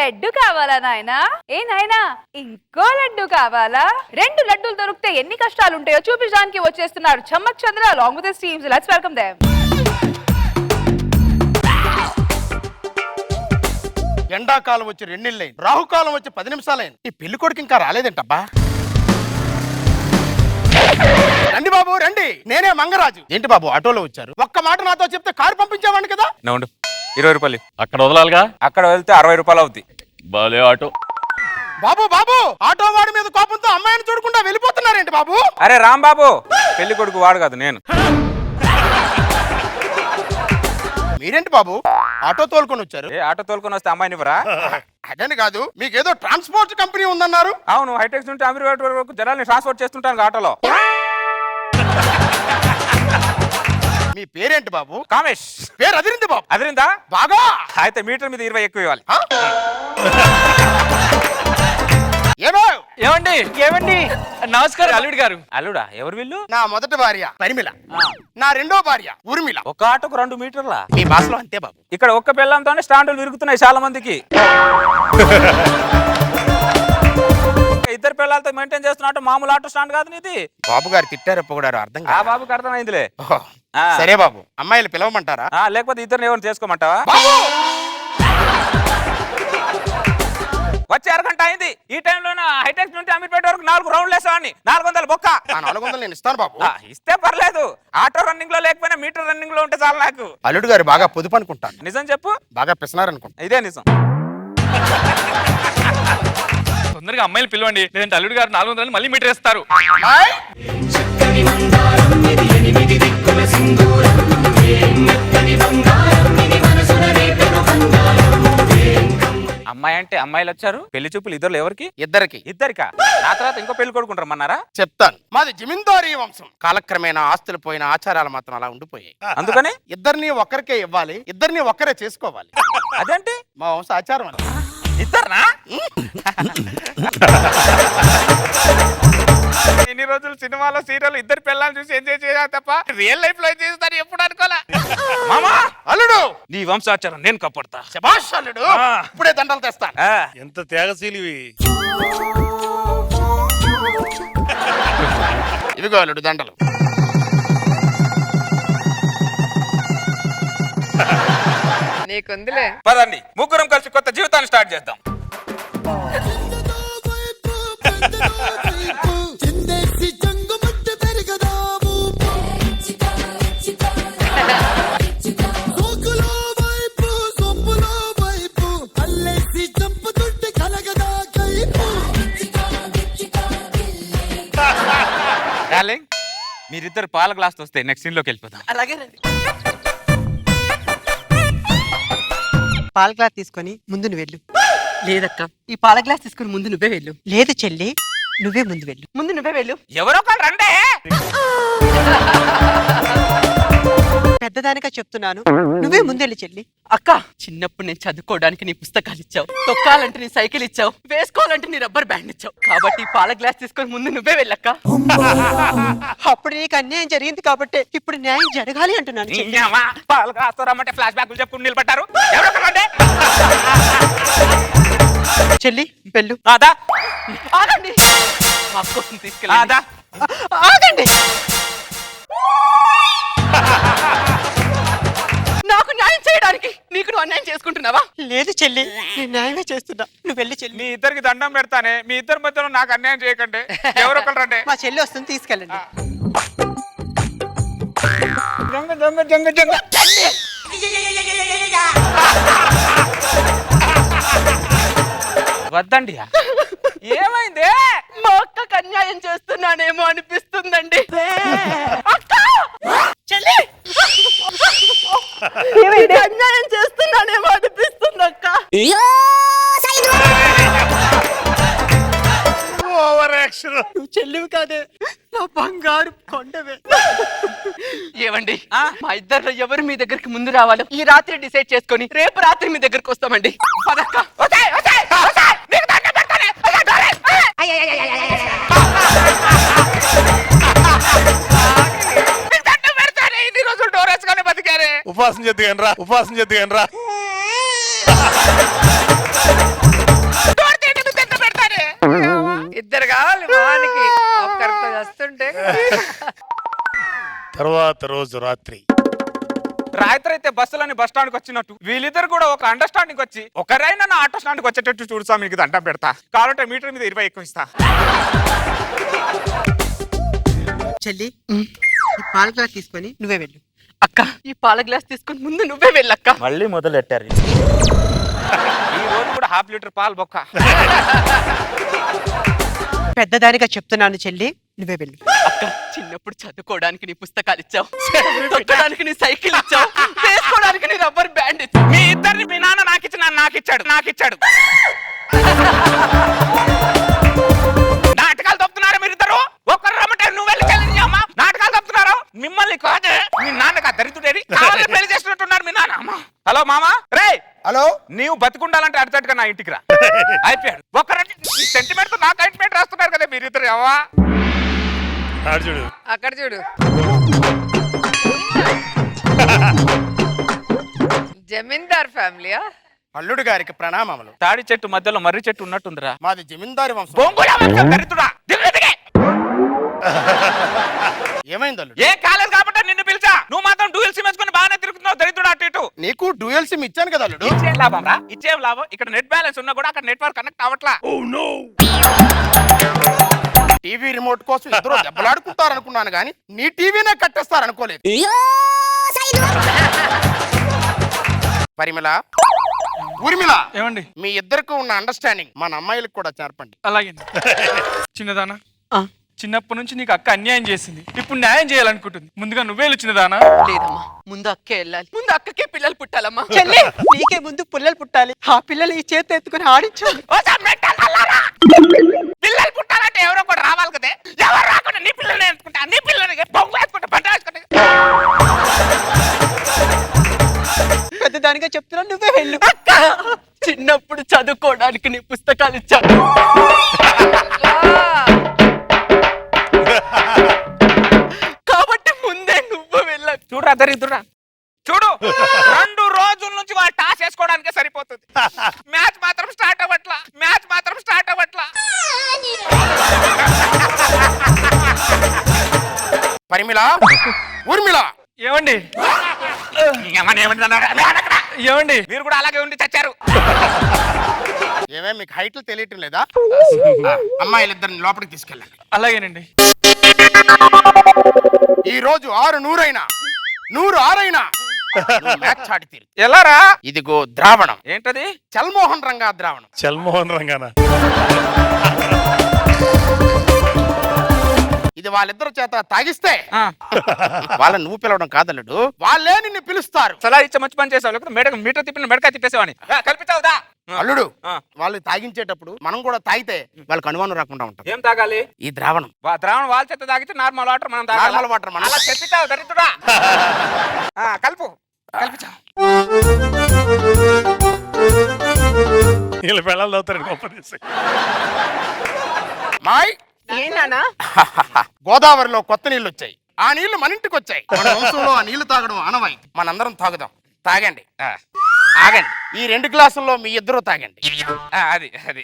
లడ్డు కావాలా నాయనా? ఏ నాయనా ఇంకో లడ్డు కావాలా? 2 లడ్డూలు దొరికితే ఎన్ని కష్టాలు ఉంటాయో చూపించడానికి వచ్చేస్తున్నారు చమ్మక్ చంద్ర along with his teams. Let's welcome them. ఎండాకాలం వచ్చి 2 నెలలైంది, రాహుకాలం వచ్చి 10 నిమిషాలైంది. ఈ పెళ్లి కొడుకు ఇంకా రాలేదేంటబ్బా? రండి బాబు రండి, నేనే మంగరాజు. ఏంటి బాబు ఆటోలో వచ్చారు? ఒక్క మాట నాతో చెప్తే కారు పంపించేవాడిని కదా. 20 రూపాయలు అక్కడ వదలాలిగా. అక్కడ వెళ్తే 60 రూపాయలు అవుద్ది. బాలే ఆటో. బాబు బాబు, ఆటో వాడి మీద కోపంతో అమ్మాయిని చూడకుండా వెళ్ళిపోతున్నారేంటి బాబు? అరే రాంబాబు, పెళ్లి కొడుకు వాడు కాదు నేను. మీరేంటి బాబు ఆటో తోలుకొని వచ్చారు? ఆటో తోలుకొని వస్తే అమ్మాయిని ఇవ్వరా? అదని కాదు, మీకేదో ట్రాన్స్పోర్ట్ కంపెనీ ఉందన్నారు. అవును, హైటెక్స్ నుండి అమీర్పేట వరకు జనాల్ని ట్రాన్స్పోర్ట్ చేస్తుంటాను ఆటోలో. మీ పేరేంటి బాబు? కామేష్. పేరు అదిరింది బాబు. అదిరిందా? బాగా. అయితే మీటర్ మీద 20 ఎక్కువ ఇవ్వాలి. ఏమండి ఏమండి నమస్కారం అల్లుడు గారు. అల్లుడా? ఎవరు వీళ్ళు? నా మొదటి భార్య పరిమిళ, నా రెండో భార్య ఊర్మిళ. ఒక ఆటోకు 2 మీటర్ల. మీ భాషలో అంతే బాబు. ఇక్కడ ఒక్క పిల్లంతోనే స్టాండ్లు విరుగుతున్నాయి చాలా మందికి. ఇద్దరు పిల్లలతో మెయింటైన్ చేస్తున్నట్టు మామూలు ఆటో స్టాండ్ కాదు నీది. బాబు గారు తిట్టారు పొగడారు అర్థం ఆ బాబుకి అర్థమైందిలే. సరే బాబు, అమ్మాయిలు పిలవమంటారా? లేకపోతే ఇద్దరు ఎవరిని చేసుకోమంటావా? వచ్చే అరగంట అయింది. ఈ టైంలో హైటెక్స్ నుండి అమీర్పేట వరకు 4 రౌండ్లు వేసావాడిని. 400 బొక్క. 400 నేను ఇస్తాను బాబు. ఇస్తే పర్లేదు, ఆటో రన్నింగ్ లో లేకపోయినా మీటర్ రన్నింగ్ లో ఉంటే చాలు నాకు. అల్లుడు గారు బాగా పొదుపు అనుకుంటాను. నిజం చెప్పు. బాగా పిసినారు అనుకుంటా. ఇదే నిజం. తొందరగా అమ్మాయిలు పిలవండి, లేదంటే అల్లుడు గారు 400 మళ్ళీ మీటర్ వేస్తారు. అమ్మాయి అంటే అమ్మాయిలు వచ్చారు. పెళ్లి చూపులు ఇద్దరు ఎవరికి? ఇద్దరికా? ఆ తర్వాత ఇంకో పెళ్లి కొడుకుంటారమ్మన్నారా? చెప్తాను. మాది జమీందారీ వంశం. కాలక్రమేణా ఆస్తులు పోయిన ఆచారాలు మాత్రం అలా ఉండిపోయాయి. అందుకని ఇద్దరిని ఒక్కరికే ఇవ్వాలి, ఇద్దరిని ఒక్కరే చేసుకోవాలి. అదేంటి? మా వంశ ఆచారం అని. ఇద్దరునా? ఇన్ని రోజులు సినిమాలో సీరియల్ ఇద్దరు పిల్లల్ని చూసి ఎంజాయ్ చేయాలి తప్ప రియల్ లైఫ్ లో చేస్తారు ఎప్పుడు అనుకోలే. మామా, అల్లుడు నీ వంశాచారం నేను కాపాడతా. శభాష్ అల్లుడు, ఇప్పుడే దండలు తెస్తాను. ఎంత త్యాగశీలివి. ఇదిగో అల్లుడు దండలు. నీకుందిలే. పదండి, ముగ్గురం కలిసి కొత్త జీవితాన్ని స్టార్ట్ చేద్దాం. మీరిద్దరు పాల గ్లాస్ వస్తే నెక్స్ట్ సీన్ లోకి వెళ్ళిపోతాం. అలాగే పాల గ్లాస్ తీసుకొని ముందు నువ్వు వెళ్ళు. లేదక్క, ఈ పాల గ్లాస్ తీసుకొని ముందు నువ్వే వెళ్ళు. లేదు చెల్లి, నువ్వే ముందు వెళ్ళు. ముందు నువ్వే వెళ్ళు. ఎవరో ఒకళ్ళు రండే. పెద్దదానిగా చెప్తున్నాను, నువ్వే ముందెళ్ళి చెల్లి. అక్క, చిన్నప్పుడు నేను చదువుకోవడానికి నీ పుస్తకాలు ఇచ్చావు, తొక్కాలంటే నీ సైకిల్ ఇచ్చావు, వేసుకోవాలంటే నీ రబ్బర్ బ్యాండ్ ఇచ్చావు. కాబట్టి పాల గ్లాస్ తీసుకొని ముందు నువ్వే వెళ్ళక్క. అప్పుడు నీకు అన్యాయం జరిగింది కాబట్టి ఇప్పుడు న్యాయం జరగాలి అంటున్నాను. పాల గ్లాస్ రమ్మంటే ఫ్లాష్ బ్యాక్ చెప్పుకుని నిలబడ్డారు. ఎవరో ఒకళ్ళు చెల్లి వెళ్ళు. ఆగండి, తీసుకెళ్ళి ఆగండి. నాకు న్యాయం చేయడానికి నీకు నువ్వు అన్యాయం చేసుకుంటున్నావా? లేదు చెల్లి, నేను న్యాయమే చేస్తున్నా. నువ్వు వెళ్ళి చెల్లి. మీ ఇద్దరికి దండం పెడతానే, మీ ఇద్దరి మధ్యలో నాకు అన్యాయం చేయకండి. ఎవరో ఒకళ్ళు రండి. మా చెల్లి వస్తుంది, తీసుకెళ్ళండి. వద్దండి. ఏమైంది? మా అక్కకు అన్యాయం చేస్తున్నానేమో అనిపిస్తుందండి. అక్క, చెల్లి, అన్యాయం చేస్తున్నానేమో అనిపిస్తుంది అక్క. Over action. నువ్వు చెల్లివి కాదే, నా బంగారు కొండవే. ఏవండి, మా ఇద్దరు ఎవరు మీ దగ్గరికి ముందు రావాలో ఈ రాత్రి డిసైడ్ చేసుకొని రేపు రాత్రి మీ దగ్గరికి వస్తామండి. పదక్క. ఉపాసం చేద్దుగాని రా. ఇద్దరు కావాలి మానికి ఒక్కరితో వస్తుంటే తర్వాత రోజు రాత్రి రాత్రి అయితే బస్సులని బస్ స్టాండ్కి వచ్చినట్టు వీళ్ళిద్దరు కూడా ఒక అండర్స్టాండింగ్ వచ్చి ఒకరైనా నా ఆటో స్టాండ్కి వచ్చేటట్టు చూడుసా, మీకు దండం పెడతా, కావాలంటే మీటర్ మీద 20 ఎక్కువ ఇస్తా. చెల్లి ఈ పాల గ్లాస్ తీసుకొని నువ్వే వెళ్ళు. అక్క ఈ పాల గ్లాస్ తీసుకొని ముందు నువ్వే వెళ్ళక్క. మళ్ళీ మొదలెట్టారు. ఈ రోజు కూడా 1/2 లీటర్ పాలు బొక్క. పెద్దదానిగా చెప్తున్నాను చెల్లి, నువ్వే వెళ్ళు. అక్క చిన్నప్పుడు చదువుకోవడానికి నీ పుస్తకాలు ఇచ్చావు, తొక్కడానికి నీ సైకిల్ ఇచ్చావు, వేసుకోవడానికి నీ రబ్బర్ బ్యాండ్ ఇచ్చావు. మీ ఇద్దరిని మీ నాన్న నాకిచ్చాడు. నాటకాలు తప్పుతున్నారు మీరిద్దరు. ఒకరు రమ్మంటే నువ్వు వెళ్ళి అమ్మా నాటకాలు తప్పుతున్నారు. మిమ్మల్ని కాదు మీ నాన్నగా దరిద్రుడేరి కావాలని పెళ్లి చేస్తున్నట్టున్నారు మీ నాన్న. అమ్మా హలో మామా రే, హలో, నీవు బతుకుండాలంటే అర్జెంట్గా నా ఇంటికి రా. అయిపోయాడు. ఒకరంటే సెంటిమెంట్ నాకు అయింట్మెంట్ రాస్తున్నారు కదా మీరిద్దరు. అవ్వా ఆడు చూడు. అక్కడ చూడు. జమీందార్ ఫ్యామిలీయా? అల్లుడు గారికి ప్రణామములు. తాడి చెట్టు మధ్యలో మర్రి చెట్టు ఉన్నట్టుందిరా. మాది జమీందారి వంశం. బొంగులా వంశం దరిద్రుడా. దిగు, దిగే. ఏమైంది అల్లుడు? ఏ కాలేదు కాబట్టి నిన్ను పిలిచా. నువ్వు మాత్రం డ్యూయల్ సిమ్ వేసుకొని బాగానే తిరుగుతున్నావు దరిద్రుడు అటు ఇటు. నీకు డ్యూయల్ సిమ్ ఇచ్చాను కదా అల్లుడు. ఇచ్చేం లాభం రా, ఇచ్చేం లాభం. ఇక్కడ నెట్ బ్యాలెన్స్ ఉన్నా కూడా అక్కడ నెట్వర్క్ కనెక్ట్ అవ్వట్లా. టీవీ రిమోట్ కోసం ఇద్దరు దెబ్బలాడుకుంటారు అనుకున్నాను కానీ నీ టీవీనే కట్టేస్తారు అనుకోలేదు. పరిమళ, ఊర్మిళ, ఏమండి? మీ ఇద్దరికి ఉన్న అండర్స్టాండింగ్ మన అమ్మాయిలకు కూడా చేర్పండి. అలాగే చిన్నదానా, ఆ, చిన్నప్పటి నుంచి నీకు అక్క అన్యాయం చేసింది, ఇప్పుడు న్యాయం చేయాలనుకుంటుంది. ముందుగా నువ్వే వెళ్ళు చిన్నదానా. లేదమ్మా, ముందు అక్కే వెళ్ళాలి. ముందు అక్కకే పిల్లలు పుట్టాలమ్మా. చెల్లి నీకే ముందు పిల్లలు పుట్టాలి. ఆ పిల్లలు ఈ చేతి ఎత్తుకుని ఆడించాలి. పిల్లలు పుట్టాలంటే ఎవరో కూడా రావాలి కదా. ఎవరు రాకుండా నీ పిల్లల్ని వేసుకుంటా, నీ పిల్లల్ని బొంగు వేసుకుంటా, పంట వేసుకుంటా. పెద్దదానిగా చెప్తున్నా, నువ్వే వెళ్ళు. అక్క చిన్నప్పుడు చదువుకోవడానికి నీ పుస్తకాలు ఇచ్చాను, కాబట్టి ముందే నువ్వు వెళ్ళ. చూడరా దరిద్రుడా, చూడు 2 రోజుల నుంచి వాళ్ళు టాస్ వేసుకోవడానికే సరిపోతుంది. మ్యాచ్ మాత్రం స్టార్ట్ అవ్వట్లా. పరిమళ, ఊర్మిళ, ఏమండి? ఏమండి? మీరు కూడా అలాగే ఉండి చచ్చారు. ఏమే మీకు హైట్లు తెలియటం లేదా? అమ్మాయిలిద్దరిని లోపలికి తీసుకెళ్ళండి. అలాగేనండి. ఈ రోజు 6 అయినా 100 అయినా మ్యాచ్ ఆడి తీరు. ఎలారా? ఇదిగో ద్రావణం. ఏంటది? చల్మోహన్ రంగా ద్రావణం. చల్మోహన్ రంగానా? ఇది వాళ్ళిద్దరు చేత తాగిస్తే వాళ్ళని నువ్వు పిలవడం కాదల్లుడు, వాళ్ళే నిన్ను పిలుస్తారు. సలా ఇచ్చే మంచి పని చేసావు, లేకపోతే మీటర్ తిప్పిన మెడకాయ తిప్పేసావని కల్పించావుదా? అల్లుడు, వాళ్ళు తాగించేటప్పుడు మనం కూడా తాగితే వాళ్ళకి అనుమానం రాకుండా ఉంటాం. ఏం తాగాలి? ఈ ద్రావణం. ద్రావణం వాళ్ళ చేత తాగితే నార్మల్ వాటర్ మనం తాగాలి. నార్మల్ వాటర్ మనం. అలా చెప్పిస్తావు దరిద్రుడా. కలుపు, కల్పించావు. వీళ్ళ పిల్లలు అవుతారు గొప్ప తీసి. మాయ్, ఏనానా? గోదావరిలో కొత్త నీళ్లు వచ్చాయి. ఆ నీళ్లు మన ఇంటికి వచ్చాయి. మన వంశంలో ఆ నీళ్లు తాగడం ఆనవాయి. మనందరం తాగుదాం. తాగండి, ఆగండి. ఈ 2 గ్లాసుల్లో మీ ఇద్దరు తాగండి. అది అది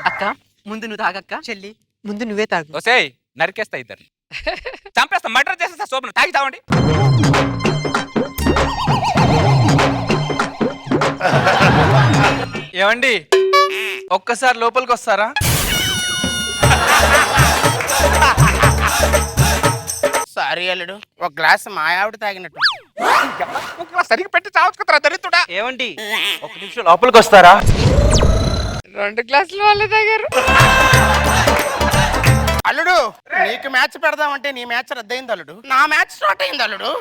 అక్క ముందు నువ్వు తాగక్క. చెల్లి ముందు నువ్వే తాగు. ఓసేయ్ నరికేస్తా ఇద్దరు, చంపేస్తా, మర్డర్ చేసేస్తా. శోభను తాగి తావండి. ఏమండి? ఒక్కసారి లోపలికి వస్తారా? సారీ అల్లుడు, ఒక గ్లాస్ మా ఆవిడ తాగినట్టు. సరిగ్గా పెట్టి చావచ్చు దరిద్రుడా. ఏమండి? 1 నిమిషం లోపలికి వస్తారా? 2 గ్లాసులు వాళ్ళ దగ్గర. అల్లుడు, నీకు మ్యాచ్ పెడదామంటే నీ మ్యాచ్ రద్దయింది అల్లుడు. నా మ్యాచ్ స్టార్ట్ అయింది అల్లుడు.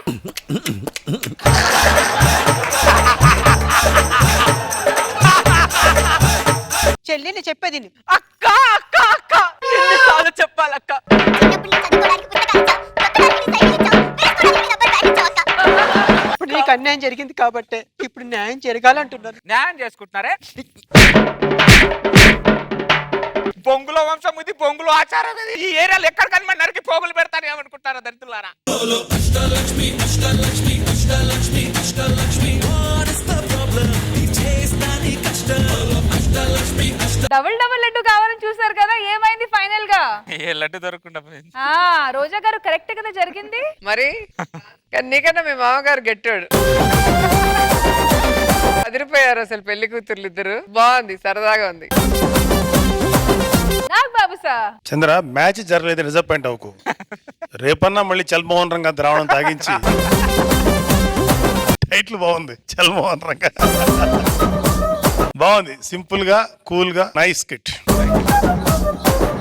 చెల్లిని చెప్పేది అక్క అక్క అక్క ఎన్నిసార్లు చెప్పాలక్క? ఇప్పుడు నీకు అన్యాయం జరిగింది కాబట్టి ఇప్పుడు న్యాయం జరగాలంటున్నాను. న్యాయం చేసుకుంటున్నారే. బొంగులో వంశం ఇది, బొంగులో ఆచారం ఇది. ఈ ఏరియాలో ఎక్కడ కనిపడి నరికి పోగులు పెడతారు ఏమనుకుంటారా దరిద్రులారా. డబుల్ డబుల్ లడ్డు కావాలని చూసారు కదా, ఏమైంది ఫైనల్ గా? ఏ లడ్డు దొరకకుండా పోయింది. ఆ రోజా గారు కరెక్ట్ కదా జరిగింది. మరి కానీ నీకన్నా మీ మామగారు గట్టాడు. అదిరిపోయారు అసలు పెళ్లి కూతుర్లు ఇద్దరు. బాగుంది, సరదాగా ఉంది. నాకు బాబు సార్ చంద్ర మ్యాచ్ జరగలేదు, డిసప్పాయింట్ అవ్వకు. రేపన్నా మళ్ళీ చల్మోహన్ రంగా ద్రావణం తాగించి టైటిల్ బాగుంది, చల్మోహన్ రంగా. బాగుంది, సింపుల్ గా కూల్ గా నైస్ కిట్.